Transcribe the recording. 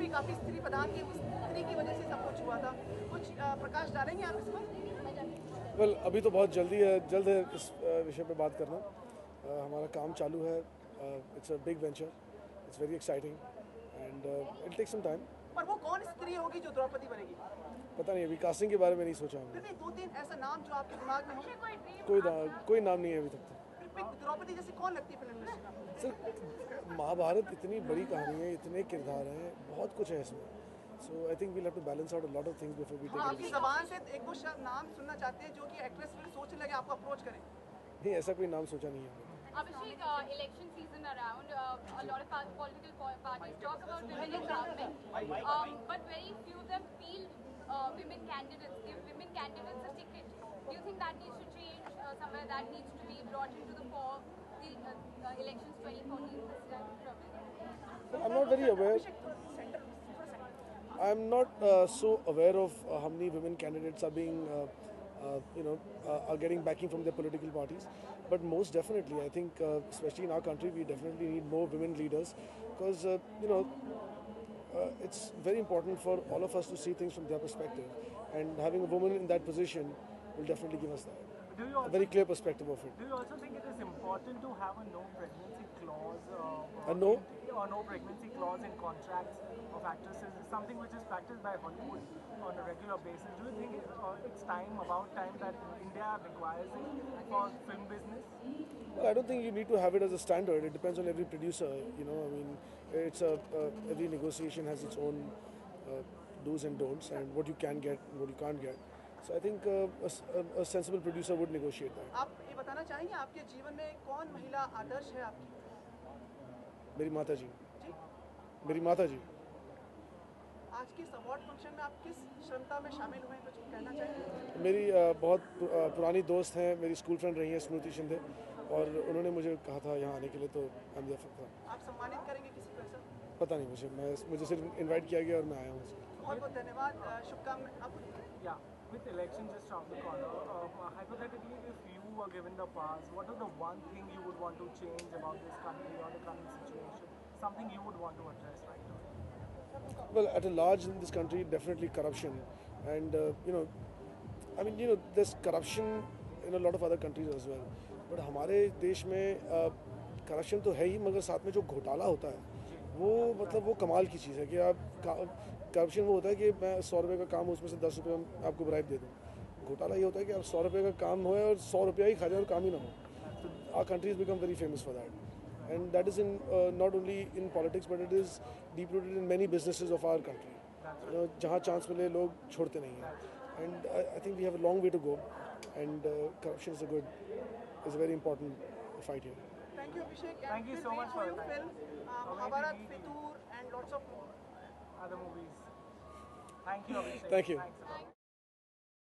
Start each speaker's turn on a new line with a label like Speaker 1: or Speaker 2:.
Speaker 1: भी काफ़ी स्त्री प्रधान थी, उस स्त्री की वजह से सब कुछ हुआ था। कुछ प्रकाश डालेंगे आप इस पर?
Speaker 2: वेल अभी तो बहुत जल्द है इस विषय पे बात करना। हमारा काम चालू है। It's a big venture, it's very exciting and it take some time.
Speaker 1: पर वो कौन स्त्री होगी जो द्रौपदी बनेगी?
Speaker 2: पता नहीं, अभी कास्टिंग के बारे में नहीं सोचा हमने।
Speaker 1: फिर भी 2-3 ऐसा नाम जो आपके दिमाग में हो।
Speaker 2: कोई नाम नहीं है अभी तक तो।
Speaker 1: फिर द्रौपदी जैसी कौन लगती है फिल्म में?
Speaker 2: सर महाभारत इतनी बड़ी कहानी है, इतने किरदार हैं, बहुत कुछ है इसमें। So I think we'll have to balance out a lot of things before we take
Speaker 1: आपकी ज़बान से एक दो नाम सुनना चाहते हैं जो कि एक्ट्रेस फिर सोचने लगे आपको अप्रोच करें।
Speaker 2: नहीं, ऐसा कोई नाम सोचा नहीं है।
Speaker 3: Abhishek, election season around, a lot of political parties talk about women in government, but very few of them feel women candidates, give women candidates a ticket. Do you think that needs to change somewhere, that needs to be brought into the fore, the elections 2014 this time probably?
Speaker 2: I'm not very aware. I'm not so aware of how many women candidates are being, are getting backing from their political parties. But most definitely, I think, especially in our country, we definitely need more women leaders because, it's very important for all of us to see things from their perspective. And having a woman in that position will definitely give us that. A very clear perspective of it.
Speaker 4: Do you also think it is important to have a no pregnancy clause? Or no pregnancy clause in contracts of actresses, something which is practiced by Hollywood on a regular basis. Do you think it's about time that India requires it for film business?
Speaker 2: Well, I don't think you need to have it as a standard. It depends on every producer. I mean, it's every negotiation has its own do's and don'ts, and what you can get and what you can't get. So I think a sensible producer would negotiate that.
Speaker 1: आप ये बताना चाहेंगे आपके जीवन में कौन महिला आदर्श है आपकी?
Speaker 2: मेरी माता जी। मेरी माता जी।
Speaker 1: आज के अवार्ड फंक्शन में आप किस श्रमता में शामिल हुए, कुछ कहना चाहेंगे?
Speaker 2: मेरी बहुत पुरानी दोस्त हैं, मेरी स्कूल फ्रेंड रही हैं स्मृति शिंदे, और उन्होंने मुझे कहा था यहाँ आने के लिए, तो आई एम देयर फॉर।
Speaker 1: आप सम्मानित करेंगे किसी को ऐसा?
Speaker 2: पता नहीं मुझे सिर्फ इनवाइट किया गया और मैं आया हूँ।
Speaker 1: बहुत बहुत धन्यवाद, शुभकामनाएं।
Speaker 4: Yeah, with election just around the corner, hypothetically, if you were given the pass, what is the one thing you would want to change about this country or the current situation? Something you would want to address right now?
Speaker 2: Well, at a large in this country, definitely corruption, and there's corruption in a lot of other countries as well. But हमारे देश में corruption तो है ही, मगर साथ में जो घोटाला होता है, वो मतलब वो कमाल की चीज़ है कि आप करप्शन वो होता है कि मैं 100 रुपये का काम हो, उसमें से 10 रुपये आपको ब्राइब दे दूँ। घोटाला ये होता है कि आप 100 रुपये का काम हो और 100 रुपया ही खा जाए और काम ही ना हो। Our country has become very famous for that, and that is in not only in politics, but it is deep rooted in many businesses of our country. जहाँ चांस मिले लोग छोड़ते नहीं हैं, and I think we have a long way to go, and corruption is a very important fight here.
Speaker 1: Thank you, Abhishek.
Speaker 4: Thank you so much for your time.
Speaker 1: Film, Mahabharat, Fitur, and lots of
Speaker 4: other movies. Thank you, Abhishek.
Speaker 2: Thank you.
Speaker 4: Thanks a lot.